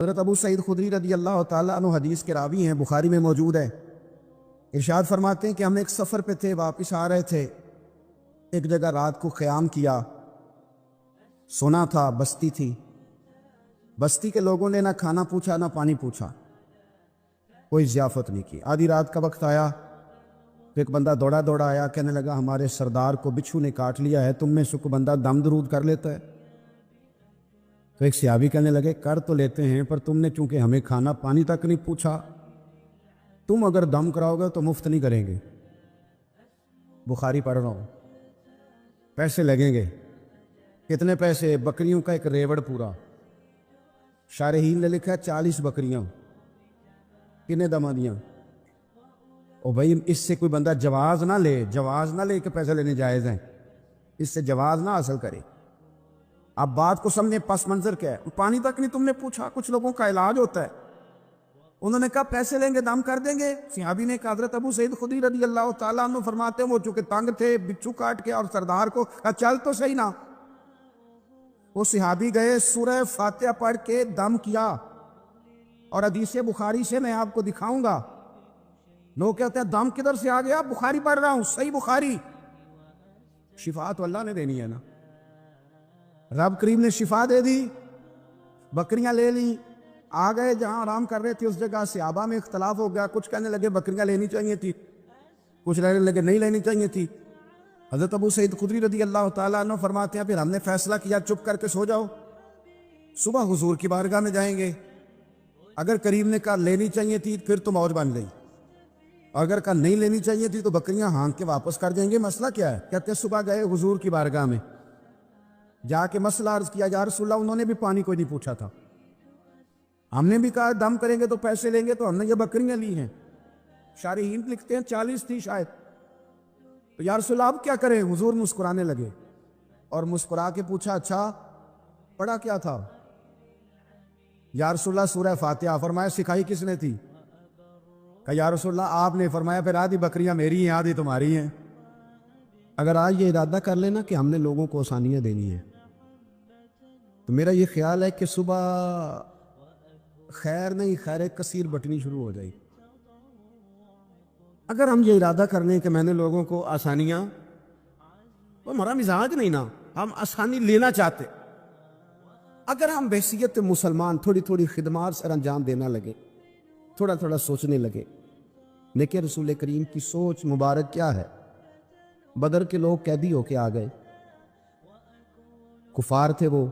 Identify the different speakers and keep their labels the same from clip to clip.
Speaker 1: حضرت ابو سعید خدری رضی اللہ تعالیٰ عنہ حدیث کے راوی ہیں، بخاری میں موجود ہے۔ ارشاد فرماتے ہیں کہ ہم ایک سفر پہ تھے، واپس آ رہے تھے، ایک جگہ رات کو قیام کیا، سونا تھا، بستی تھی۔ بستی کے لوگوں نے نہ کھانا پوچھا نہ پانی پوچھا، کوئی ضیافت نہیں کی۔ آدھی رات کا وقت آیا، ایک بندہ دوڑا دوڑا آیا، کہنے لگا ہمارے سردار کو بچھو نے کاٹ لیا ہے، تم میں سے کوئی بندہ دم درود کر لیتا ہے؟ تو ایک صحابی کہنے لگے کر تو لیتے ہیں، پر تم نے چونکہ ہمیں کھانا پانی تک نہیں پوچھا، تم اگر دم کراؤ گے تو مفت نہیں کریں گے۔ بخاری پڑھ رہا ہوں، پیسے لگیں گے۔ کتنے پیسے؟ بکریوں کا ایک ریوڑ پورا۔ شارحین نے لکھا 40 بکریاں، کتنے دما دیاں؟ او بھائی اس سے کوئی بندہ جواز نہ لے کہ پیسے لینے جائز ہیں، اس سے جواز نہ حاصل کرے۔ آپ بات کو سمجھیں، پس منظر کیا ہے؟ پانی تک نہیں تم نے پوچھا۔ کچھ لوگوں کا علاج ہوتا ہے، انہوں نے کہا پیسے لیں گے، دم کر دیں گے۔ صحابی نے کہا، حضرت ابو سعید خدری رضی اللہ تعالیٰ عنہ فرماتے ہیں وہ چونکہ تنگ تھے، بچھو کاٹ کے، اور سردار کو کہا چل تو صحیح نا۔ وہ صحابی گئے، سورہ فاتحہ پڑھ کے دم کیا، اور حدیث بخاری سے میں آپ کو دکھاؤں گا۔ لوگ کہتے ہیں دم کدھر سے آ گیا؟ بخاری پڑھ رہا ہوں، صحیح بخاری۔ شفا تو اللہ نے دینی ہے نا، رب کریم نے شفا دے دی۔ بکریاں لے لی، آ گئے جہاں آرام کر رہے تھے اس جگہ۔ صحابہ میں اختلاف ہو گیا، کچھ کہنے لگے بکریاں لینی چاہیے تھی، کچھ کہنے لگے نہیں لینی چاہیے تھی۔ حضرت ابو سعید خدری رضی اللہ تعالیٰ عنہ فرماتے ہیں پھر ہم نے فیصلہ کیا چپ کر کے سو جاؤ، صبح حضور کی بارگاہ میں جائیں گے۔ اگر کریم نے کہا لینی چاہیے تھی پھر تو موج بن گئی، اور اگر کہا نہیں لینی چاہیے تھی تو بکریاں ہانک کے واپس کر جائیں گے۔ مسئلہ کیا ہے؟ کہتے ہیں صبح گئے حضور کی بارگاہ میں، جا کے مسئلہ عرض کیا، یا رسول اللہ انہوں نے بھی پانی کوئی نہیں پوچھا تھا، ہم نے بھی کہا دم کریں گے تو پیسے لیں گے، تو ہم نے یہ بکریاں لی ہیں۔ شارحین لکھتے ہیں 40 تھی شاید۔ تو یا رسول اللہ اب کیا کریں؟ حضور مسکرانے لگے، اور مسکرا کے پوچھا اچھا پڑھا کیا تھا؟ یا رسول اللہ سورہ فاتحہ۔ فرمایا سکھائی کس نے تھی؟ کہ یا رسول اللہ آپ نے۔ فرمایا پھر آدھی بکریاں میری ہیں آدھی تمہاری ہیں۔ اگر آج یہ ارادہ کر لینا کہ ہم نے لوگوں کو آسانیاں دینی ہیں، تو میرا یہ خیال ہے کہ صبح خیر نہیں خیر کثیر بٹنی شروع ہو جائے۔ اگر ہم یہ ارادہ کر لیں کہ میں نے لوگوں کو آسانیاں، وہ ہمارا مزاج نہیں نا، ہم آسانی لینا چاہتے۔ اگر ہم بحیثیت مسلمان تھوڑی تھوڑی خدمات سر انجام دینا لگے، تھوڑا تھوڑا سوچنے لگے، لیکن رسول کریم کی سوچ مبارک کیا ہے؟ بدر کے لوگ قیدی ہو کے آ گئے، کفار تھے وہ۔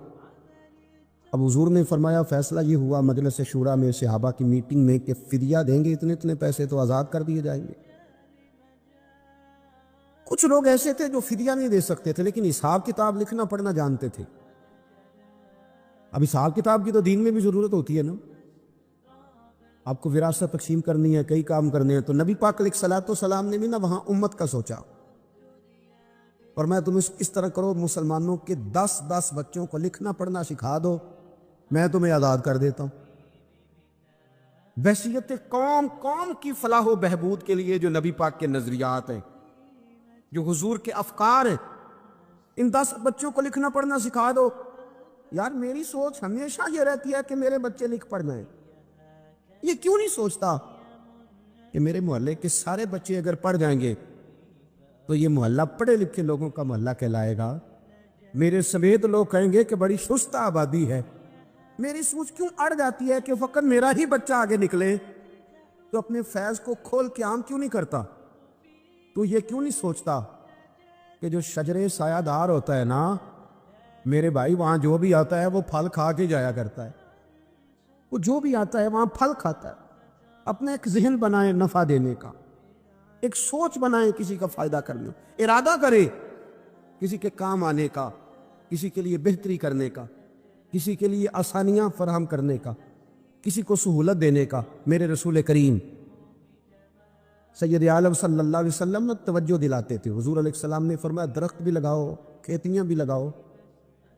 Speaker 1: اب حضور نے فرمایا فیصلہ یہ ہوا مجلس شورا میں، صحابہ کی میٹنگ میں، کہ فدیہ دیں گے اتنے اتنے پیسے تو آزاد کر دیے جائیں گے۔ کچھ لوگ ایسے تھے جو فدیہ نہیں دے سکتے تھے، لیکن حساب کتاب لکھنا پڑھنا جانتے تھے۔ اب حساب کتاب کی تو دین میں بھی ضرورت ہوتی ہے نا، آپ کو وراثت تقسیم کرنی ہے، کئی کام کرنے ہیں، تو نبی پاک علیہ الصلوۃ والسلام نے بھی نا وہاں امت کا سوچا، اور میں تم اس طرح کرو، مسلمانوں کے 10 بچوں کو لکھنا پڑھنا سکھا دو، میں تمہیں آزاد کر دیتا ہوں۔ بحیثیت قوم کی فلاح و بہبود کے لیے جو نبی پاک کے نظریات ہیں، جو حضور کے افکار ہیں، ان 10 بچوں کو لکھنا پڑھنا سکھا دو۔ یار میری سوچ ہمیشہ یہ رہتی ہے کہ میرے بچے لکھ پڑھ جائیں۔ یہ کیوں نہیں سوچتا کہ میرے محلے کے سارے بچے اگر پڑھ جائیں گے تو یہ محلہ پڑھے لکھے لوگوں کا محلہ کہلائے گا، میرے سمیت لوگ کہیں گے کہ بڑی سست آبادی ہے۔ میری سوچ کیوں اڑ جاتی ہے کہ فقط میرا ہی بچہ آگے نکلے، تو اپنے فیض کو کھول کے عام کیوں نہیں کرتا؟ تو یہ کیوں نہیں سوچتا کہ جو شجر سایہ دار ہوتا ہے نا میرے بھائی، وہاں جو بھی آتا ہے وہ پھل کھا کے جایا کرتا ہے، وہ جو بھی آتا ہے وہاں پھل کھاتا ہے۔ اپنا ایک ذہن بنائیں نفع دینے کا، ایک سوچ بنائیں کسی کا فائدہ کرنے، ارادہ کرے کسی کے کام آنے کا، کسی کے لیے بہتری کرنے کا، کسی کے لیے آسانیاں فراہم کرنے کا، کسی کو سہولت دینے کا۔ میرے رسول کریم سید عالم صلی اللہ علیہ وسلم نے توجہ دلاتے تھے۔ حضور علیہ السلام نے فرمایا درخت بھی لگاؤ، کھیتیاں بھی لگاؤ۔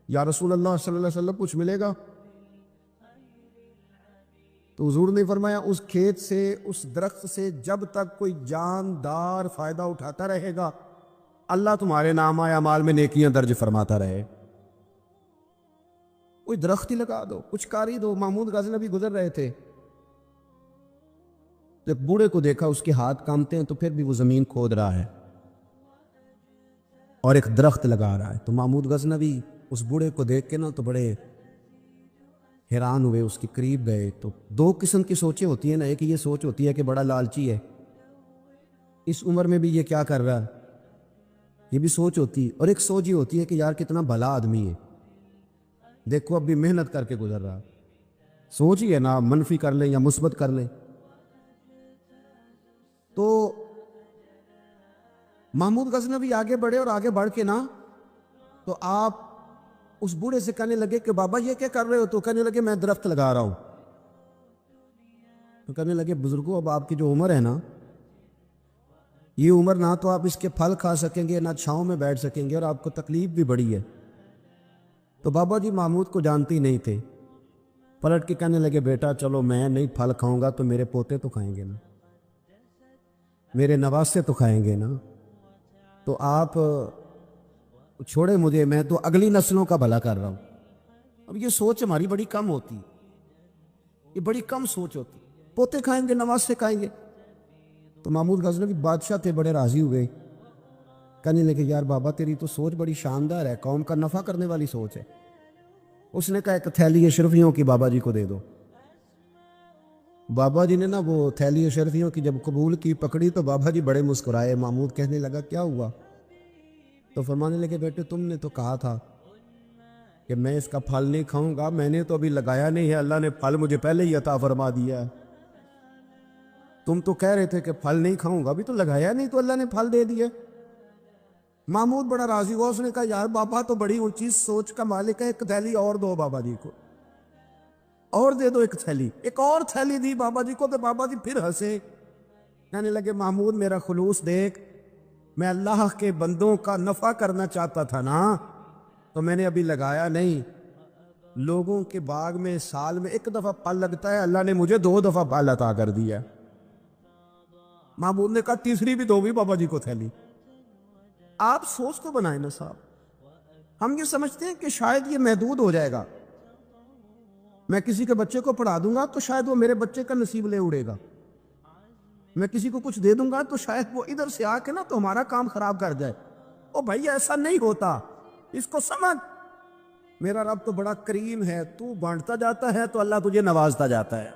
Speaker 1: یا رسول اللہ صلی اللہ علیہ وسلم کچھ ملے گا؟ تو حضور نے فرمایا اس کھیت سے، اس درخت سے جب تک کوئی جاندار فائدہ اٹھاتا رہے گا، اللہ تمہارے نام اعمال میں نیکیاں درج فرماتا رہے۔ کوئی درخت ہی لگا دو، کچھ کار ہی دو۔ محمود غزنوی گزر رہے تھے، تو ایک بوڑھے کو دیکھا، اس کے ہاتھ کامتے ہیں تو پھر بھی وہ زمین کھود رہا ہے اور ایک درخت لگا رہا ہے۔ تو محمود غزنوی اس بوڑھے کو دیکھ کے نا تو بڑے حیران ہوئے، اس کے قریب گئے۔ تو دو قسم کی سوچیں ہوتی ہیں نا، ایک یہ سوچ ہوتی ہے کہ بڑا لالچی ہے، اس عمر میں بھی یہ کیا کر رہا ہے، یہ بھی سوچ ہوتی ہے۔ اور ایک سوچ یہ ہوتی ہے کہ یار کتنا بھلا آدمی ہے، دیکھو اب بھی محنت کر کے گزر رہا۔ سوچ ہی ہے نا، منفی کر لیں یا مثبت کر لیں۔ تو محمود غزنوی آگے بڑھے، اور آگے بڑھ کے نا تو آپ اس بوڑھے سے کہنے لگے کہ بابا یہ کیا کر رہے ہو؟ تو کہنے لگے میں درخت لگا رہا ہوں۔ تو کہنے لگے بزرگوں اب آپ کی جو عمر ہے نا، یہ عمر نہ تو آپ اس کے پھل کھا سکیں گے، نہ چھاؤں میں بیٹھ سکیں گے، اور آپ کو تکلیف بھی بڑی ہے۔ تو بابا جی محمود کو جانتے ہی نہیں تھے، پلٹ کے کہنے لگے بیٹا چلو میں نہیں پھل کھاؤں گا تو میرے پوتے تو کھائیں گے نا، میرے نواسے تو کھائیں گے نا، تو آپ چھوڑے مجھے، میں تو اگلی نسلوں کا بھلا کر رہا ہوں۔ اب یہ سوچ ہماری بڑی کم ہوتی ہے، یہ بڑی کم سوچ ہوتی، پوتے کھائیں گے نواسے کھائیں گے۔ تو محمود غزنوی بادشاہ تھے، بڑے راضی ہوئے، کہنے لگے یار بابا تیری تو سوچ بڑی شاندار ہے، قوم کا نفع کرنے والی سوچ ہے۔ اس نے کہا ایک تھیلی اشرفیوں کی بابا جی کو دے دو۔ بابا جی نے نا وہ تھیلی اشرفیوں کی جب قبول کی، پکڑی، تو بابا جی بڑے مسکرائے۔ محمود کہنے لگا کیا ہوا؟ تو فرمانے لگے بیٹے تم نے تو کہا تھا کہ میں اس کا پھل نہیں کھاؤں گا، میں نے تو ابھی لگایا نہیں ہے، اللہ نے پھل مجھے پہلے ہی عطا فرما دیا ہے۔ تم تو کہہ رہے تھے کہ پھل نہیں کھاؤں گا، ابھی تو لگایا نہیں تو اللہ نے پھل دے دیا۔ محمود بڑا راضی ہوا، اس نے کہا یار بابا تو بڑی اونچی سوچ کا مالک ہے، ایک تھیلی اور دو بابا جی کو، اور دے دو ایک تھیلی۔ ایک اور تھیلی دی بابا جی کو، تو بابا جی پھر ہنسے، کہنے لگے محمود میرا خلوص دیکھ، میں اللہ کے بندوں کا نفع کرنا چاہتا تھا نا، تو میں نے ابھی لگایا نہیں۔ لوگوں کے باغ میں سال میں ایک دفعہ پھل لگتا ہے، اللہ نے مجھے 2 دفعہ پھل عطا کر دیا۔ محمود نے کہا تیسری بھی دو بھی بابا جی کو تھیلی۔ آپ سوچ تو بنائیں نا صاحب، ہم یہ سمجھتے ہیں کہ شاید یہ محدود ہو جائے گا، میں کسی کے بچے کو پڑھا دوں گا تو شاید وہ میرے بچے کا نصیب لے اڑے گا، میں کسی کو کچھ دے دوں گا تو شاید وہ ادھر سے آ کے نا تو ہمارا کام خراب کر جائے۔ او بھائی ایسا نہیں ہوتا، اس کو سمجھ، میرا رب تو بڑا کریم ہے، تو بانٹتا جاتا ہے تو اللہ تجھے نوازتا جاتا ہے،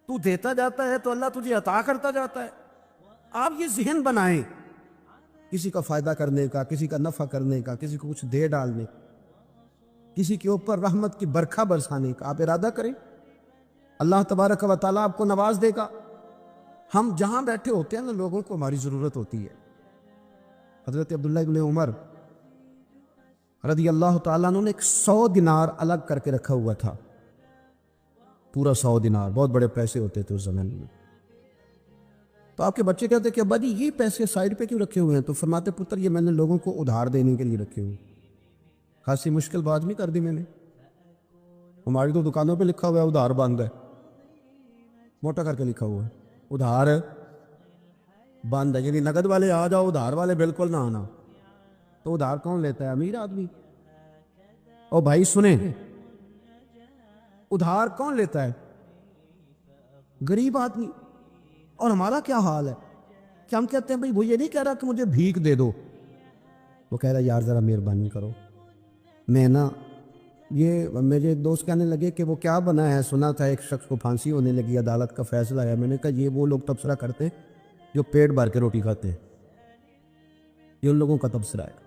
Speaker 1: تو دیتا جاتا ہے تو اللہ تجھے عطا کرتا جاتا ہے۔ آپ یہ ذہن بنائیں، کسی کا فائدہ کرنے کا، کسی کا نفع کرنے کا، کسی کو کچھ دے ڈالنے، کسی کے اوپر رحمت کی برکھا برسانے کا آپ ارادہ کریں، اللہ تبارک و تعالیٰ آپ کو نواز دے گا۔ ہم جہاں بیٹھے ہوتے ہیں نا، لوگوں کو ہماری ضرورت ہوتی ہے۔ حضرت عبداللہ ابن عمر رضی اللہ تعالیٰ عنہ نے ایک 100 دینار الگ کر کے رکھا ہوا تھا، پورا 100 دینار، بہت بڑے پیسے ہوتے تھے اس زمانے میں۔ تو آپ کے بچے کہتے کہ ابا جی یہ پیسے سائڈ پہ کیوں رکھے ہوئے ہیں؟ تو فرماتے پتر یہ میں نے لوگوں کو ادھار دینے کے لیے رکھے ہوئے۔ خاصی مشکل بات نہیں کر دی میں نے، ہماری تو دکانوں پہ لکھا ہوا ہے ادھار بند ہے، موٹا کر کے لکھا ہوا ہے ادھار بند ہے، یعنی نقد والے آ جاؤ، ادھار والے بالکل نہ آنا۔ تو ادھار کون لیتا ہے؟ امیر آدمی۔ اور بھائی سنیں، ادھار کون لیتا ہے؟ غریب آدمی۔ اور ہمارا کیا حال ہے کہ ہم کہتے ہیں بھائی وہ یہ نہیں کہہ رہا کہ مجھے بھیک دے دو، وہ کہہ رہا یار ذرا مہربانی کرو، میں نا یہ میرے دوست کہنے لگے کہ وہ کیا بنا ہے، سنا تھا ایک شخص کو پھانسی ہونے لگی، عدالت کا فیصلہ ہے۔ میں نے کہا یہ وہ لوگ تبصرہ کرتے جو پیٹ بھر کے روٹی کھاتے ہیں، یہ ان لوگوں کا تبصرہ ہے،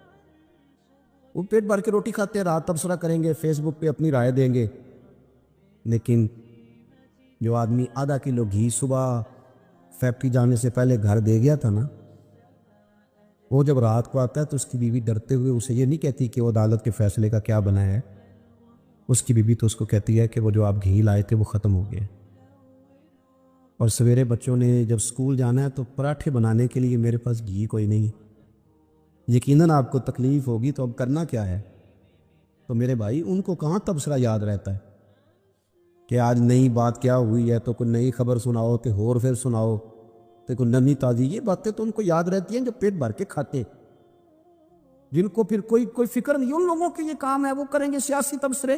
Speaker 1: وہ پیٹ بھر کے روٹی کھاتے ہیں، رات تبصرہ کریں گے، فیس بک پہ اپنی رائے دیں گے۔ لیکن جو آدمی آدھا کلو گھی صبح فیکٹری جانے سے پہلے گھر دے گیا تھا نا، وہ جب رات کو آتا ہے تو اس کی بیوی ڈرتے ہوئے اسے یہ نہیں کہتی کہ وہ عدالت کے فیصلے کا کیا بنا ہے، اس کی بیوی تو اس کو کہتی ہے کہ وہ جو آپ گھی لائے تھے وہ ختم ہو گئے۔ اور سویرے بچوں نے جب سکول جانا ہے تو پراٹھے بنانے کے لیے میرے پاس گھی کوئی نہیں، یقیناً آپ کو تکلیف ہوگی، تو اب کرنا کیا ہے؟ تو میرے بھائی ان کو کہاں تبصرہ یاد رہتا ہے کہ آج نئی بات کیا ہوئی ہے، تو کوئی نئی خبر سناؤ، تو اور پھر سناؤ، تو کوئی نئی تازی، یہ باتیں تو ان کو یاد رہتی ہیں جو پیٹ بھر کے کھاتے، جن کو پھر کوئی فکر نہیں۔ ان لوگوں کے یہ کام ہے، وہ کریں گے سیاسی تبصرے،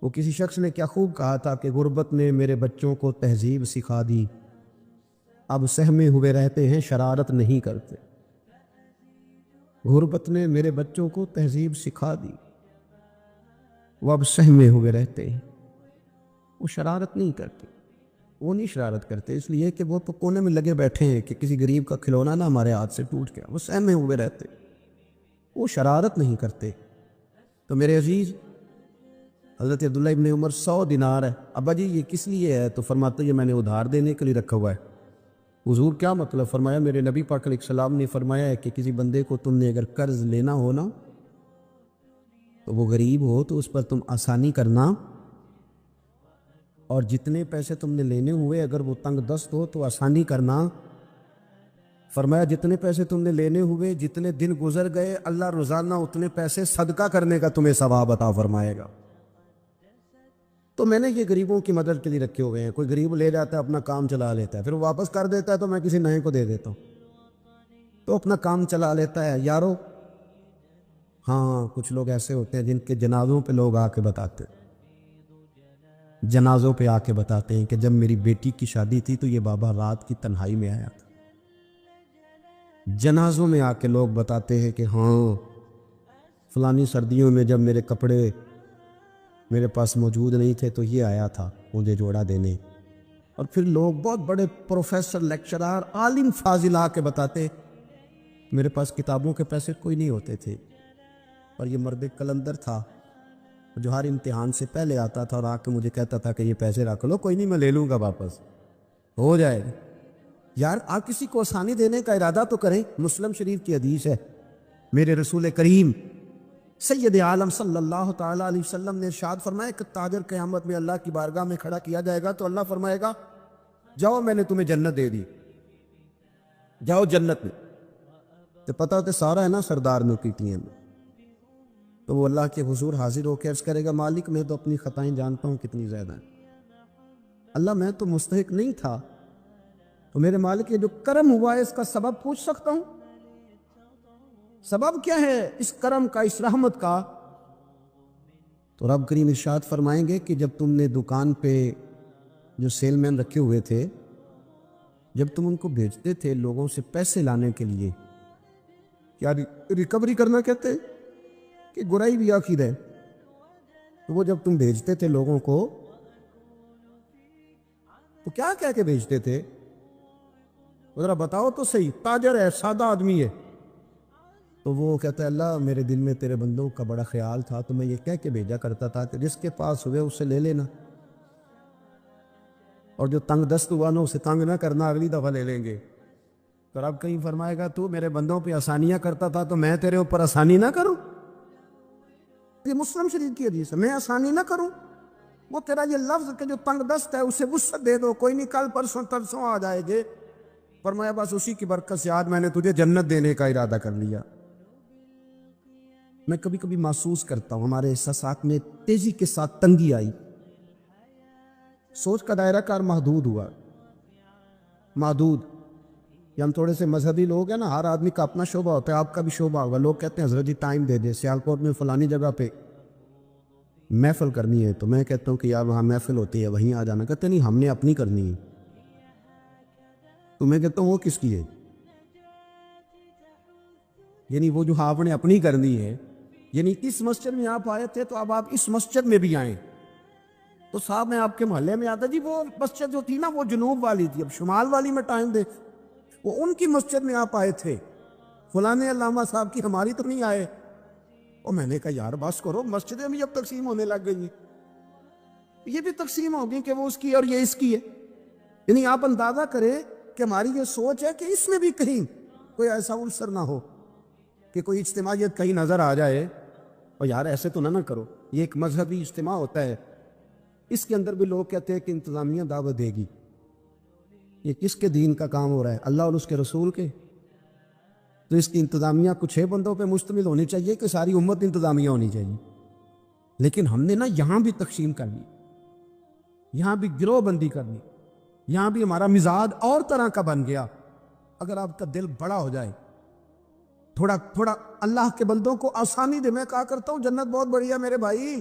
Speaker 1: وہ کسی شخص نے کیا خوب کہا تھا کہ غربت نے میرے بچوں کو تہذیب سکھا دی، اب سہمے ہوئے رہتے ہیں شرارت نہیں کرتے۔ غربت نے میرے بچوں کو تہذیب سکھا دی، وہ اب سہمے ہوئے رہتے ہیں، وہ شرارت نہیں کرتے۔ وہ نہیں شرارت کرتے اس لیے کہ وہ تو کونے میں لگے بیٹھے ہیں کہ کسی غریب کا کھلونا نہ ہمارے ہاتھ سے ٹوٹ گیا، وہ سہمے ہوئے رہتے، وہ شرارت نہیں کرتے۔ تو میرے عزیز، حضرت عبداللہ ابن عمر 100 دینار ہے، ابا جی یہ کس لیے ہے؟ تو فرماتے یہ میں نے ادھار دینے کے لیے رکھا ہوا ہے۔ حضور کیا مطلب؟ فرمایا میرے نبی پاک علیہ السلام نے فرمایا ہے کہ کسی بندے کو تم نے اگر قرض لینا ہو نا تو وہ غریب ہو تو اس پر تم آسانی کرنا، اور جتنے پیسے تم نے لینے ہوئے اگر وہ تنگ دست ہو تو آسانی کرنا۔ فرمایا جتنے پیسے تم نے لینے ہوئے، جتنے دن گزر گئے، اللہ روزانہ اتنے پیسے صدقہ کرنے کا تمہیں ثواب عطا فرمائے گا۔ تو میں نے یہ غریبوں کی مدد کے لیے رکھے ہوئے ہیں۔ کوئی غریب لے جاتا ہے اپنا کام چلا لیتا ہے، پھر وہ واپس کر دیتا ہے تو میں کسی نئے کو دے دیتا ہوں، تو اپنا کام چلا لیتا ہے یارو۔ ہاں کچھ لوگ ایسے ہوتے ہیں جن کے جنازوں پہ لوگ آ کے بتاتے ہیں، جنازوں پہ آ کے بتاتے ہیں کہ جب میری بیٹی کی شادی تھی تو یہ بابا رات کی تنہائی میں آیا تھا۔ جنازوں میں آ کے لوگ بتاتے ہیں کہ ہاں فلانی سردیوں میں جب میرے کپڑے میرے پاس موجود نہیں تھے تو یہ آیا تھا مجھے جوڑا دینے۔ اور پھر لوگ بہت بڑے پروفیسر، لیکچرار، عالم فاضل آ کے بتاتے میرے پاس کتابوں کے پیسے کوئی نہیں ہوتے تھے، اور یہ مرد قلندر تھا جو ہر امتحان سے پہلے آتا تھا اور آ کے مجھے کہتا تھا کہ یہ پیسے رکھ لو، کوئی نہیں میں لے لوں گا، واپس ہو جائے گا۔ یار آپ کسی کو آسانی دینے کا ارادہ تو کریں۔ مسلم شریف کی حدیث ہے، میرے رسول کریم سید عالم صلی اللہ تعالیٰ علیہ وسلم نے ارشاد فرمایا کہ تاجر قیامت میں اللہ کی بارگاہ میں کھڑا کیا جائے گا تو اللہ فرمائے گا جاؤ میں نے تمہیں جنت دے دی، جاؤ جنت میں۔ تو پتہ ہوتے سارا ہے نا سردار میں کیٹیاں میں، تو وہ اللہ کے حضور حاضر ہو کے عرض کرے گا مالک میں تو اپنی خطائیں جانتا ہوں کتنی زیادہ ہیں، اللہ میں تو مستحق نہیں تھا، تو میرے مالک یہ جو کرم ہوا ہے اس کا سبب پوچھ سکتا ہوں؟ سبب کیا ہے اس کرم کا، اس رحمت کا؟ تو رب کریم ارشاد فرمائیں گے کہ جب تم نے دکان پہ جو سیل مین رکھے ہوئے تھے، جب تم ان کو بھیجتے تھے لوگوں سے پیسے لانے کے لیے، کیا ریکوری کرنا کہتے کہ گرائی بھی آخر ہے، تو وہ جب تم بھیجتے تھے لوگوں کو تو کیا کہہ کے بھیجتے تھے؟ ذرا بتاؤ تو صحیح، تاجر ہے، سادہ آدمی ہے، تو وہ کہتا ہے اللہ میرے دل میں تیرے بندوں کا بڑا خیال تھا تو میں یہ کہہ کے بھیجا کرتا تھا کہ جس کے پاس ہوئے اسے لے لینا، اور جو تنگ دست ہوا نا اسے تنگ نہ کرنا، اگلی دفعہ لے لیں گے۔ تو رب کہیں فرمائے گا تو میرے بندوں پہ آسانیاں کرتا تھا تو میں تیرے اوپر آسانی نہ کروں؟ یہ مسلم شریف کی حدیث ہے، میں آسانی نہ کروں؟ وہ تیرا یہ لفظ کہ جو تنگ دست ہے اسے وسعت دے دو، کوئی نہیں کل پرسوں ترسوں آ جائے گے، فرمایا بس اسی کی برکت سے آج میں نے تجھے جنت دینے کا ارادہ کر لیا۔ میں کبھی کبھی محسوس کرتا ہوں ہمارے احساسات میں تیزی کے ساتھ تنگی آئی، سوچ کا دائرہ کار محدود ہوا، محدود۔ یہ ہم تھوڑے سے مذہبی لوگ ہیں نا، ہر آدمی کا اپنا شعبہ ہوتا ہے، آپ کا بھی شعبہ ہوگا۔ لوگ کہتے ہیں حضرت جی ٹائم دے دے، سیالکوٹ میں فلانی جگہ پہ محفل کرنی ہے، تو میں کہتا ہوں کہ یار وہاں محفل ہوتی ہے وہیں آ جانا، کہتے نہیں ہم نے اپنی کرنی ہے، تو میں کہتا ہوں وہ کس کی ہے؟ یعنی وہ جو آپ نے اپنی کرنی ہے، یعنی اس مسجد میں آپ آئے تھے تو اب آپ اس مسجد میں بھی آئیں، تو صاحب میں آپ کے محلے میں آتا جی وہ مسجد جو تھی نا وہ جنوب والی تھی، اب شمال والی میں ٹائم دے، وہ ان کی مسجد میں آپ آئے تھے، فلانے علامہ صاحب کی ہماری تو نہیں آئے۔ اور میں نے کہا یار بس کرو، مسجدیں بھی اب تقسیم ہونے لگ گئی، یہ بھی تقسیم ہوگی کہ وہ اس کی اور یہ اس کی ہے۔ یعنی آپ اندازہ کریں کہ ہماری یہ سوچ ہے کہ اس میں بھی کہیں کوئی ایسا عنصر نہ ہو کہ کوئی اجتماعیت کہیں نظر آ جائے، اور یار ایسے تو نہ کرو، یہ ایک مذہبی اجتماع ہوتا ہے، اس کے اندر بھی لوگ کہتے ہیں کہ انتظامیہ دعوت دے گی، یہ کس کے دین کا کام ہو رہا ہے؟ اللہ اور اس کے رسول کے؟ تو اس کی انتظامیہ کچھ 6 بندوں پہ مشتمل ہونی چاہیے کہ ساری امت انتظامیہ ہونی چاہیے؟ لیکن ہم نے نا یہاں بھی تقسیم کر لی، یہاں بھی گروہ بندی کر لی، یہاں بھی ہمارا مزاج اور طرح کا بن گیا۔ اگر آپ کا دل بڑا ہو جائے، تھوڑا اللہ کے بندوں کو آسانی دے، میں کہا کرتا ہوں جنت بہت بڑی ہے میرے بھائی،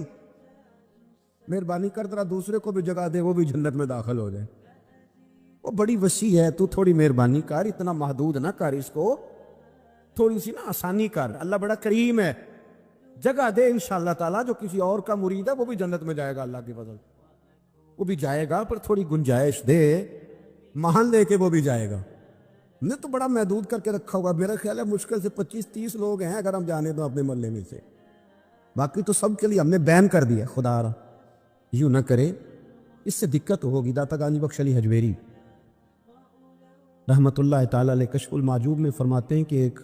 Speaker 1: مہربانی کر ذرا دوسرے کو بھی جگہ دے، وہ بھی جنت میں داخل ہو جائے۔ وہ بڑی وسیع ہے، تو تھوڑی مہربانی کر، اتنا محدود نہ کر اس کو، تھوڑی سی نا آسانی کر۔ اللہ بڑا کریم ہے، جگہ دے انشاءاللہ تعالیٰ۔ جو کسی اور کا مرید ہے وہ بھی جنت میں جائے گا اللہ کی فضل، وہ بھی جائے گا، پر تھوڑی گنجائش دے، محل دے کے وہ بھی جائے گا۔ نے تو بڑا محدود کر کے رکھا ہوا، میرا خیال ہے مشکل سے 25-30 لوگ ہیں اگر ہم جانے تو اپنے محلے میں سے، باقی تو سب کے لیے ہم نے بین کر دیا۔ خدا را یوں نہ کرے، اس سے دقت ہوگی۔ داتا گانی بخش علی حجویری رحمت اللہ تعالیٰ علیہ کشف المعجوب میں فرماتے ہیں کہ ایک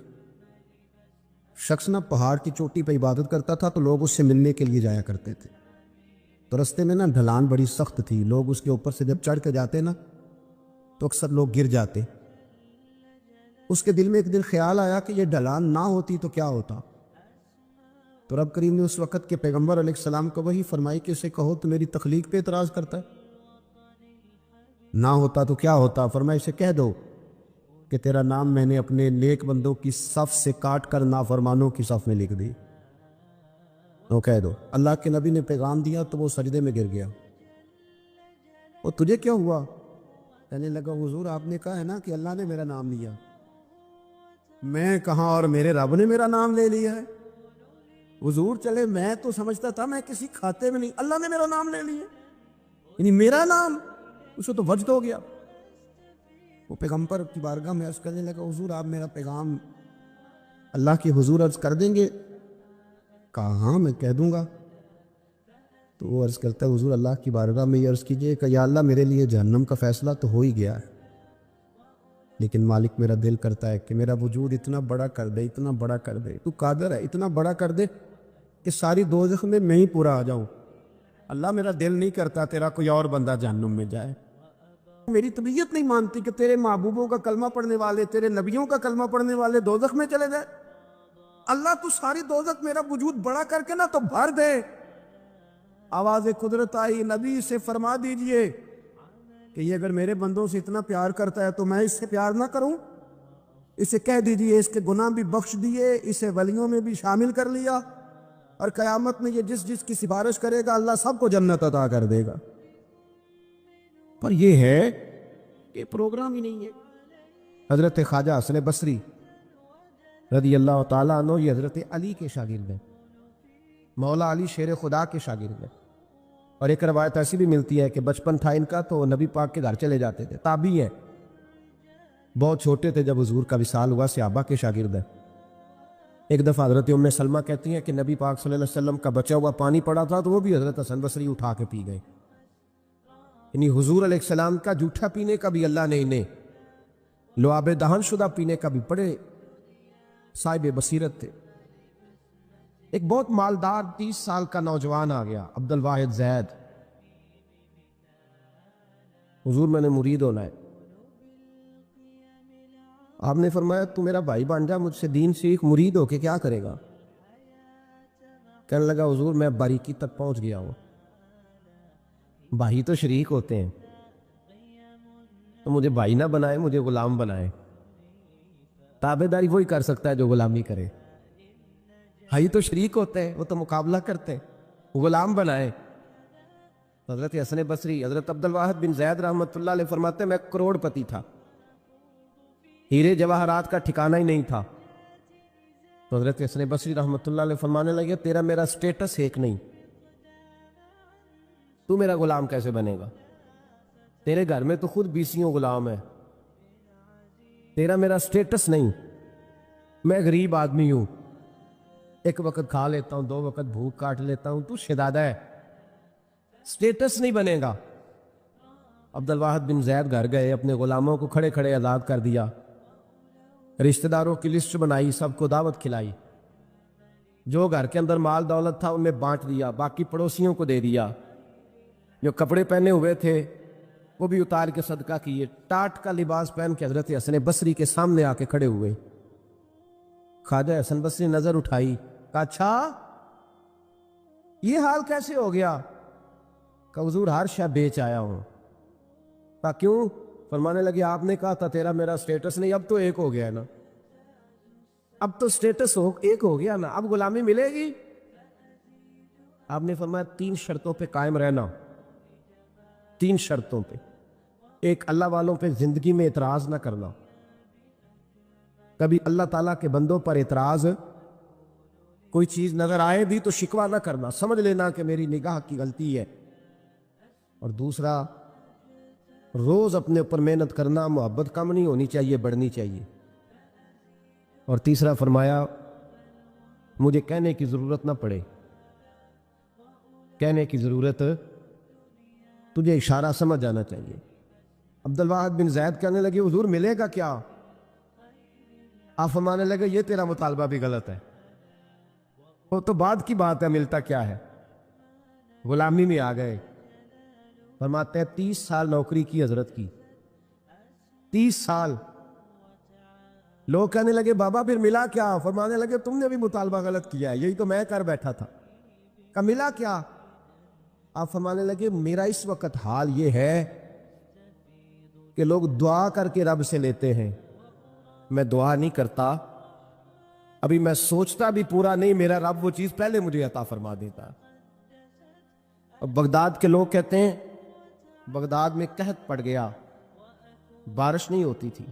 Speaker 1: شخص نہ پہاڑ کی چوٹی پہ عبادت کرتا تھا، تو لوگ اس سے ملنے کے لیے جایا کرتے تھے۔ تو رستے میں نا ڈھلان بڑی سخت تھی، لوگ اس کے اوپر سے جب چڑھ کے جاتے نا تو اکثر لوگ گر جاتے۔ اس کے دل میں ایک دن خیال آیا کہ یہ ڈھلان نہ ہوتی تو کیا ہوتا۔ تو رب کریم نے اس وقت کے پیغمبر علیہ السلام کو وہی فرمائی کہ اسے کہو تو میری تخلیق پہ اعتراض کرتا ہے، نہ ہوتا تو کیا ہوتا۔ فرمایا اسے کہہ دو کہ تیرا نام میں نے اپنے نیک بندوں کی صف سے کاٹ کر نافرمانوں کی صف میں لکھ دی، وہ کہہ دو۔ اللہ کے نبی نے پیغام دیا تو وہ سجدے میں گر گیا۔ وہ تجھے کیا ہوا؟ کہنے لگا حضور آپ نے کہا ہے نا کہ اللہ نے میرا نام لیا، میں کہاں اور میرے رب نے میرا نام لے لیا ہے۔ حضور چلے میں تو سمجھتا تھا میں کسی کھاتے میں نہیں، اللہ نے میرا نام لے لیا، یعنی میرا نام، اسے تو وجد ہو گیا۔ وہ پیغمبر کی بارگاہ میں عرض کرنے لگا حضور آپ میرا پیغام اللہ کے حضور عرض کر دیں گے؟ کہا ہاں میں کہہ دوں گا۔ تو وہ عرض کرتا ہے حضور اللہ کی بارگاہ میں یہ عرض کیجئے کہ یا اللہ میرے لیے جہنم کا فیصلہ تو ہو ہی گیا ہے، لیکن مالک میرا دل کرتا ہے کہ میرا وجود اتنا بڑا کر دے، اتنا بڑا کر دے، تو قادر ہے اتنا بڑا کر دے کہ ساری دوزخ میں ہی پورا آ جاؤں۔ اللہ میرا دل نہیں کرتا تیرا کوئی اور بندہ جہنم میں جائے، میری طبیعت نہیں مانتی کہ تیرے محبوبوں کا کلمہ پڑھنے والے، تیرے نبیوں کا کلمہ پڑھنے والے دوزخ میں چلے جائے۔ اللہ تو ساری دوزخ میرا وجود بڑا کر کے نا تو بھر دے۔ آواز قدرت آئی، نبی سے فرما دیجئے کہ یہ اگر میرے بندوں سے اتنا پیار کرتا ہے تو میں اس سے پیار نہ کروں؟ اسے کہہ دیجئے اس کے گناہ بھی بخش دیے، اسے ولیوں میں بھی شامل کر لیا، اور قیامت میں یہ جس جس کی سفارش کرے گا اللہ سب کو جنت عطا کر دے گا۔ پر یہ ہے کہ پروگرام ہی نہیں ہے۔ حضرت خواجہ حسن بصری رضی اللہ تعالیٰ عنہ یہ حضرت علی کے شاگرد ہیں، مولا علی شیر خدا کے شاگرد ہیں، اور ایک روایت ایسی بھی ملتی ہے کہ بچپن تھا ان کا تو نبی پاک کے گھر چلے جاتے تھے، تابعی ہے، بہت چھوٹے تھے جب حضور کا وصال ہوا، صحابہ کے شاگرد ہیں۔ ایک دفعہ حضرت ام سلمہ کہتی ہیں کہ نبی پاک صلی اللہ علیہ وسلم کا بچا ہوا پانی پڑا تھا تو وہ بھی حضرت حسن بصری اٹھا کے پی گئے، یعنی حضور علیہ السلام کا جھوٹا پینے کا بھی اللہ نے انہیں لعاب دہن شدہ پینے کا بھی بڑے صاحب بصیرت تھے۔ ایک بہت مالدار 30 سال کا نوجوان آ گیا، عبد الواحد زید، حضور میں نے مرید ہونا ہے۔ آپ نے فرمایا تو میرا بھائی بن جا، مجھ سے دین سیکھ، مرید ہو کے کیا کرے گا؟ کہنے لگا حضور میں باریکی تک پہنچ گیا ہوں، بھائی تو شریک ہوتے ہیں، تو مجھے بھائی نہ بنائے، مجھے غلام بنائے، تابع داری وہی کر سکتا ہے جو غلامی کرے، بھائی تو شریک ہوتے ہیں، وہ تو مقابلہ کرتے ہیں، غلام بنائے۔ حضرت حسن بصری، حضرت عبد الواحد بن زید رحمۃ اللہ علیہ فرماتے ہیں میں کروڑ پتی تھا، ہیرے جواہرات کا ٹھکانہ ہی نہیں تھا۔ تو حضرت حسن بصری رحمۃ اللہ علیہ فرمانے لگے تیرا میرا سٹیٹس ایک نہیں، تو میرا غلام کیسے بنے گا؟ تیرے گھر میں تو خود 20 غلام ہے، تیرا میرا سٹیٹس نہیں، میں غریب آدمی ہوں، ایک وقت کھا لیتا ہوں، 2 وقت بھوک کاٹ لیتا ہوں، تو شہزادہ ہے، سٹیٹس نہیں بنے گا۔ عبد الواحد بن زید گھر گئے، اپنے غلاموں کو کھڑے کھڑے آزاد کر دیا، رشتہ داروں کی لسٹ بنائی، سب کو دعوت کھلائی، جو گھر کے اندر مال دولت تھا ان میں بانٹ دیا، باقی پڑوسیوں کو دے دیا، جو کپڑے پہنے ہوئے تھے وہ بھی اتار کے صدقہ کیے، ٹاٹ کا لباس پہن کے حضرت حسن بصری کے سامنے آ کے کھڑے ہوئے۔ خواجہ حسن بصری نظر اٹھائی، کہا اچھا یہ حال کیسے ہو گیا؟ کہا حضور ہر شے بیچ آیا ہوں۔ کہا کیوں؟ فرمانے لگے آپ نے کہا تھا تیرا میرا سٹیٹس نہیں، اب تو ایک ہو گیا نا، اب تو سٹیٹس ایک ہو گیا نا، اب غلامی ملے گی؟ آپ نے فرمایا 3 شرطوں پہ قائم رہنا، 3 شرطوں پہ۔ ایک، اللہ والوں پہ زندگی میں اعتراض نہ کرنا، کبھی اللہ تعالیٰ کے بندوں پر اعتراض، کوئی چیز نظر آئے بھی تو شکوہ نہ کرنا، سمجھ لینا کہ میری نگاہ کی غلطی ہے۔ اور دوسرا، روز اپنے اوپر محنت کرنا، محبت کم نہیں ہونی چاہیے، بڑھنی چاہیے۔ اور تیسرا فرمایا مجھے کہنے کی ضرورت نہ پڑے، کہنے کی ضرورت، تجھے اشارہ سمجھ جانا چاہیے۔ عبد الواحد بن زید کہنے لگے حضور ملے گا کیا؟ آپ فرمانے لگے یہ تیرا مطالبہ بھی غلط ہے، وہ تو بعد کی بات ہے، ملتا کیا ہے۔ غلامی میں آ گئے، فرماتے ہیں 30 سال نوکری کی حضرت کی، 30 سال۔ لوگ کہنے لگے بابا پھر ملا کیا؟ فرمانے لگے تم نے بھی مطالبہ غلط کیا ہے، یہی تو میں کر بیٹھا تھا۔ کہا ملا کیا؟ آپ فرمانے لگے میرا اس وقت حال یہ ہے کہ لوگ دعا کر کے رب سے لیتے ہیں، میں دعا نہیں کرتا، ابھی میں سوچتا بھی پورا نہیں، میرا رب وہ چیز پہلے مجھے عطا فرما دیتا۔ اب بغداد کے لوگ کہتے ہیں بغداد میں قحط پڑ گیا، بارش نہیں ہوتی تھی،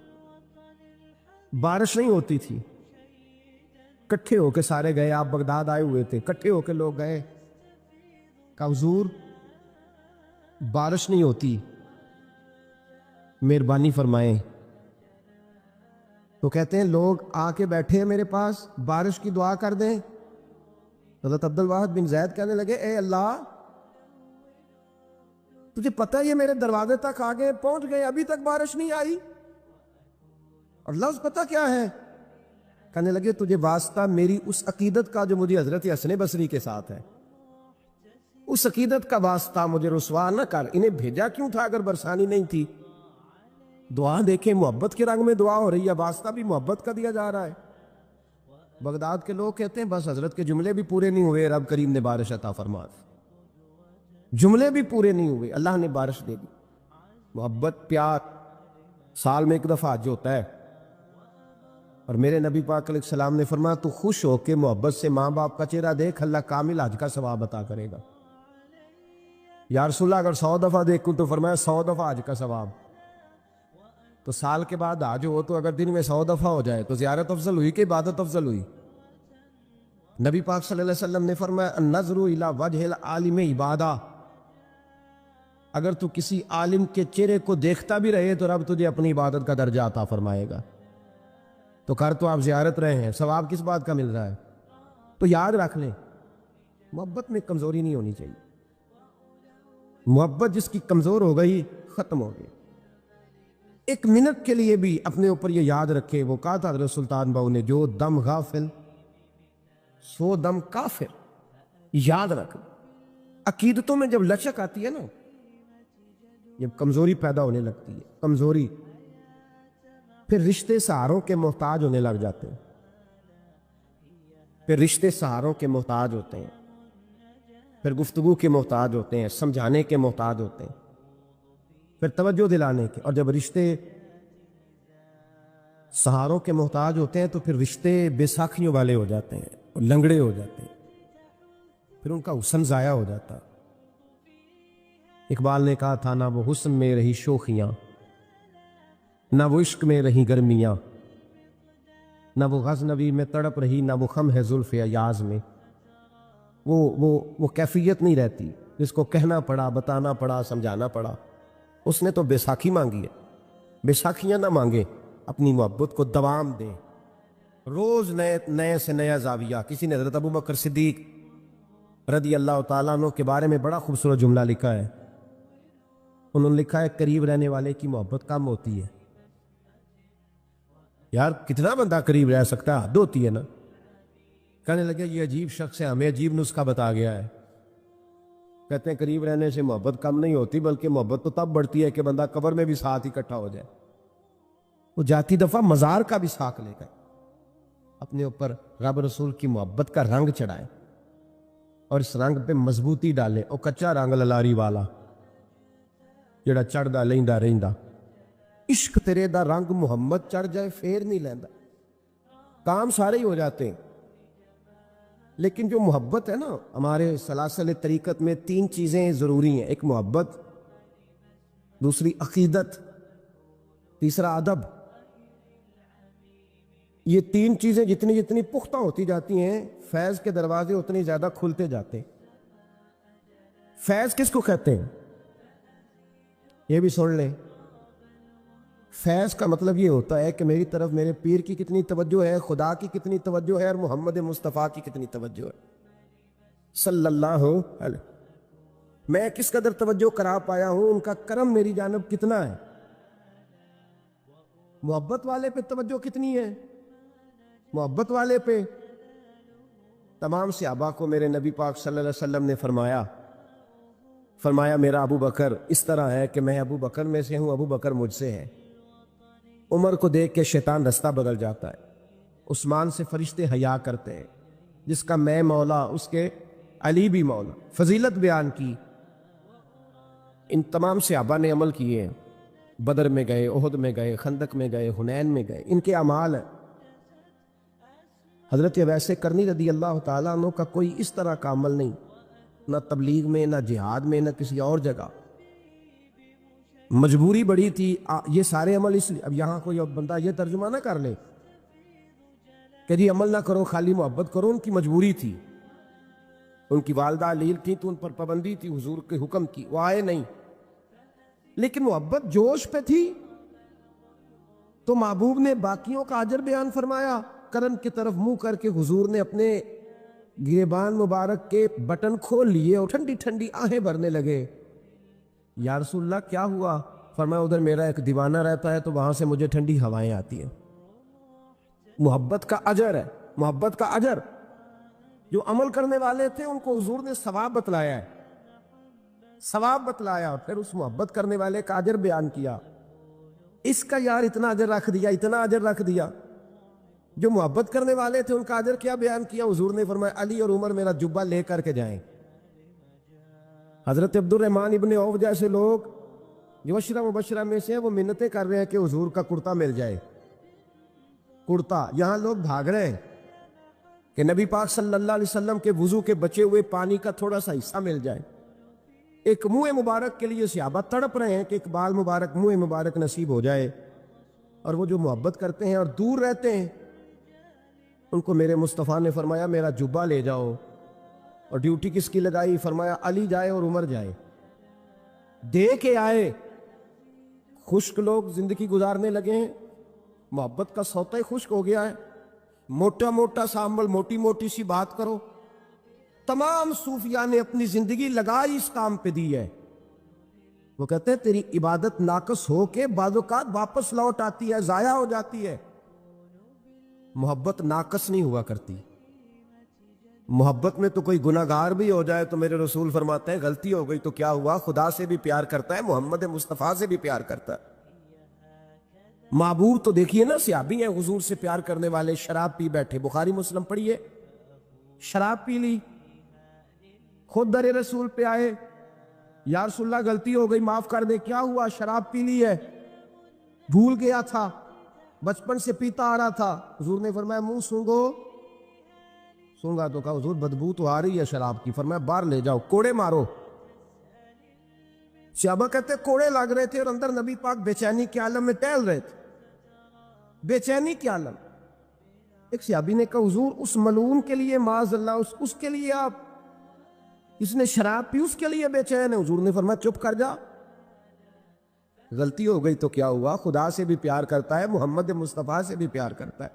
Speaker 1: بارش نہیں ہوتی تھی۔ کٹھے ہو کے سارے گئے، آپ بغداد آئے ہوئے تھے، کٹھے ہو کے لوگ گئے، کہا حضور بارش نہیں ہوتی، مہربانی فرمائیں۔ تو کہتے ہیں لوگ آ کے بیٹھے ہیں میرے پاس، بارش کی دعا کر دیں۔ حضرت عبد الواحد بن زید کہنے لگے اے اللہ، تجھے پتہ ہے یہ میرے دروازے تک آگے پہنچ گئے، ابھی تک بارش نہیں آئی، اور لفظ پتہ کیا ہے؟ کہنے لگے تجھے واسطہ میری اس عقیدت کا جو مجھے حضرت حسن بصری کے ساتھ ہے، اس عقیدت کا واسطہ، مجھے رسوا نہ کر۔ انہیں بھیجا کیوں تھا اگر برسانی نہیں تھی؟ دعا دیکھیں، محبت کے رنگ میں دعا ہو رہی ہے، واسطہ بھی محبت کا دیا جا رہا ہے۔ بغداد کے لوگ کہتے ہیں بس حضرت کے جملے بھی پورے نہیں ہوئے، رب کریم نے بارش عطا فرما دی، جملے بھی پورے نہیں ہوئے، اللہ نے بارش دے دی۔ محبت، پیار سال میں ایک دفعہ حج ہوتا ہے، اور میرے نبی پاک علیہ السلام نے فرمایا تو خوش ہو کے محبت سے ماں باپ کا چہرہ دیکھ، اللہ کامل حج کا ثواب عطا کرے گا۔ یا رسول اللہ اگر 100 دفعہ دیکھوں تو فرمایا 100 دفعہ حج کا ثواب۔ تو سال کے بعد حج ہو تو اگر دن میں 100 دفعہ ہو جائے تو زیارت افضل ہوئی کہ عبادت افضل ہوئی؟ نبی پاک صلی اللہ علیہ وسلم نے فرمایا النظر الی وجہ العالم عبادہ، اگر تو کسی عالم کے چہرے کو دیکھتا بھی رہے تو رب تجھے اپنی عبادت کا درجہ عطا فرمائے گا۔ تو کر تو آپ زیارت رہے ہیں، ثواب کس بات کا مل رہا ہے؟ تو یاد رکھ لیں محبت میں کمزوری نہیں ہونی چاہیے، محبت جس کی کمزور ہو گئی ختم ہو گئی۔ ایک منٹ کے لیے بھی اپنے اوپر یہ یاد رکھے، وہ کہا تھا حضرت سلطان بہو نے جو دم غافل سو دم کافر، یاد رکھ۔ عقیدتوں میں جب لچک آتی ہے نا، جب کمزوری پیدا ہونے لگتی ہے، کمزوری، پھر رشتے سہاروں کے محتاج ہونے لگ جاتے ہیں، پھر رشتے سہاروں کے محتاج ہوتے ہیں، پھر گفتگو کے محتاج ہوتے ہیں، سمجھانے کے محتاج ہوتے ہیں، پھر توجہ دلانے کے۔ اور جب رشتے سہاروں کے محتاج ہوتے ہیں تو پھر رشتے بے ساکھیوں والے ہو جاتے ہیں اور لنگڑے ہو جاتے ہیں، پھر ان کا حسن ضائع ہو جاتا۔ اقبال نے کہا تھا نہ وہ حسن میں رہی شوخیاں، نہ وہ عشق میں رہی گرمیاں، نہ وہ غزنوی میں تڑپ رہی، نہ وہ خم ہے زلف ایاز میں۔ وہ کیفیت نہیں رہتی جس کو کہنا پڑا، بتانا پڑا، سمجھانا پڑا۔ اس نے تو بیساکھی مانگی ہے، بیساکھیاں نہ مانگے، اپنی محبت کو دوام دے، روز نئے سے نیا زاویہ۔ کسی نے حضرت ابو بکر صدیق رضی اللہ تعالیٰ عنہ کے بارے میں بڑا خوبصورت جملہ لکھا ہے، انہوں نے لکھا ہے قریب رہنے والے کی محبت کم ہوتی ہے۔ یار کتنا بندہ قریب رہ سکتا ہے، حد ہوتی ہے نا۔ کہنے لگے یہ عجیب شخص ہے، ہمیں عجیب نسخہ بتا گیا ہے۔ کہتے ہیں قریب رہنے سے محبت کم نہیں ہوتی، بلکہ محبت تو تب بڑھتی ہے کہ بندہ قبر میں بھی ساتھ اکٹھا ہو جائے، وہ جاتی دفعہ مزار کا بھی ساتھ لے گئے، اپنے اوپر رب رسول کی محبت کا رنگ چڑھائے اور اس رنگ پہ مضبوطی ڈالے۔ او کچا رنگ للاری والا جڑا چڑھدا لیندا رہندا، عشق تیرے دا رنگ محمد چڑھ جائے پھر نہیں لیندا، کام سارے ہی ہو جاتے ہیں۔ لیکن جو محبت ہے نا، ہمارے سلاسل طریقت میں 3 چیزیں ضروری ہیں، ایک محبت، دوسری عقیدت، تیسرا ادب۔ یہ 3 چیزیں جتنی جتنی پختہ ہوتی جاتی ہیں، فیض کے دروازے اتنے زیادہ کھلتے جاتے ہیں۔ فیض کس کو کہتے ہیں؟ یہ بھی سن لیں، فیض کا مطلب یہ ہوتا ہے کہ میری طرف میرے پیر کی کتنی توجہ ہے، خدا کی کتنی توجہ ہے، اور محمد مصطفیٰ کی کتنی توجہ ہے صلی اللہ علیہ۔ میں کس قدر توجہ کرا پایا ہوں، ان کا کرم میری جانب کتنا ہے۔ محبت والے پہ توجہ کتنی ہے؟ محبت والے پہ تمام صحابہ کو میرے نبی پاک صلی اللہ علیہ وسلم نے فرمایا میرا ابو بکر اس طرح ہے کہ میں ابو بکر میں سے ہوں، ابو بکر مجھ سے ہے۔ عمر کو دیکھ کے شیطان رستہ بدل جاتا ہے، عثمان سے فرشتے حیا کرتے ہیں، جس کا میں مولا اس کے علی بھی مولا۔ فضیلت بیان کی، ان تمام صحابہ نے عمل کیے ہیں، بدر میں گئے، احد میں گئے، خندق میں گئے، حنین میں گئے، ان کے اعمال ہیں۔ حضرت اویس کرنی رضی اللہ تعالیٰ عنہ کا کوئی اس طرح کا عمل نہیں، نہ تبلیغ میں، نہ جہاد میں، نہ کسی اور جگہ۔ مجبوری بڑی تھی، یہ سارے عمل اس لیے۔ اب یہاں کوئی بندہ یہ ترجمہ نہ کر لے کہ جی عمل نہ کرو، خالی محبت کرو۔ ان کی مجبوری تھی، ان کی والدہ علیل تھی تو ان پر پابندی تھی، حضور کے حکم کی، وہ آئے نہیں۔ لیکن محبت جوش پہ تھی تو محبوب نے باقیوں کا اجر بیان فرمایا، کرن کی طرف منہ کر کے حضور نے اپنے گریبان مبارک کے بٹن کھول لیے اور ٹھنڈی ٹھنڈی آہیں بھرنے لگے۔ یا رسول اللہ کیا ہوا؟ فرمایا ادھر میرا ایک دیوانہ رہتا ہے تو وہاں سے مجھے ٹھنڈی ہوائیں آتی ہیں۔ محبت کا اجر ہے، محبت کا اجر۔ جو عمل کرنے والے تھے ان کو حضور نے ثواب بتلایا ہے، ثواب بتلایا، اور پھر اس محبت کرنے والے کا اجر بیان کیا۔ اس کا یار اتنا اجر رکھ دیا، اتنا اجر رکھ دیا۔ جو محبت کرنے والے تھے ان کا اجر کیا بیان کیا؟ حضور نے فرمایا علی اور عمر میرا جبہ لے کر کے جائیں۔ حضرت عبد الرحمن ابن عوف جیسے لوگ جو عشرہ مبشرہ میں سے ہیں، وہ منتیں کر رہے ہیں کہ حضور کا کرتا مل جائے، کرتا۔ یہاں لوگ بھاگ رہے ہیں کہ نبی پاک صلی اللہ علیہ وسلم کے وضو کے بچے ہوئے پانی کا تھوڑا سا حصہ مل جائے۔ ایک منہ مبارک کے لیے صحابہ تڑپ رہے ہیں کہ ایک بال مبارک، منہ مبارک نصیب ہو جائے۔ اور وہ جو محبت کرتے ہیں اور دور رہتے ہیں، ان کو میرے مصطفیٰ نے فرمایا میرا جبہ لے جاؤ۔ اور ڈیوٹی کس کی لگائی؟ فرمایا علی جائے اور عمر جائے، دے کے آئے۔ خشک لوگ زندگی گزارنے لگے ہیں، محبت کا سوتا ہی خشک ہو گیا ہے۔ موٹا موٹا سا عمل، موٹی موٹی سی بات کرو۔ تمام صوفیاء نے اپنی زندگی لگائی اس کام پہ دی ہے۔ وہ کہتے ہیں تیری عبادت ناقص ہو کے بعض اوقات واپس لوٹ آتی ہے، ضائع ہو جاتی ہے۔ محبت ناقص نہیں ہوا کرتی۔ محبت میں تو کوئی گناہگار بھی ہو جائے تو میرے رسول فرماتے ہیں غلطی ہو گئی تو کیا ہوا، خدا سے بھی پیار کرتا ہے، محمد مصطفیٰ سے بھی پیار کرتا ہے۔ محبوب تو دیکھیے نا، صحابی ہیں حضور سے پیار کرنے والے، شراب پی بیٹھے، بخاری مسلم پڑھیے، شراب پی لی، خود در رسول پہ آئے، یا رسول اللہ غلطی ہو گئی معاف کر دے۔ کیا ہوا؟ شراب پی لی ہے، بھول گیا تھا، بچپن سے پیتا آ رہا تھا۔ حضور نے فرمایا منہ سونگو۔ سونگا تو کہا حضور بدبو تو آ رہی ہے شراب کی۔ فرمایا باہر لے جاؤ، کوڑے مارو۔ صحابہ کہتے کوڑے لگ رہے تھے اور اندر نبی پاک بے چینی کے عالم میں ٹہل رہے تھے، بے چینی کے عالم۔ ایک صحابی نے کہا حضور اس ملعون کے لیے معاذ اللہ، اس کے لیے آپ، اس نے شراب پی اس کے لیے بے چین ہے۔ حضور نے فرمایا چپ کر جا، غلطی ہو گئی تو کیا ہوا، خدا سے بھی پیار کرتا ہے، محمد مصطفیٰ سے بھی پیار کرتا ہے۔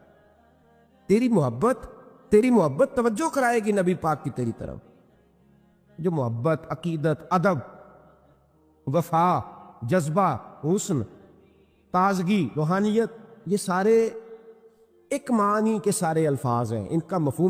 Speaker 1: تیری محبت توجہ کرائے گی نبی پاک کی تیری طرف۔ جو محبت، عقیدت، ادب، وفا، جذبہ، حسن، تازگی، روحانیت، یہ سارے ایک معنی کے سارے الفاظ ہیں، ان کا مفہوم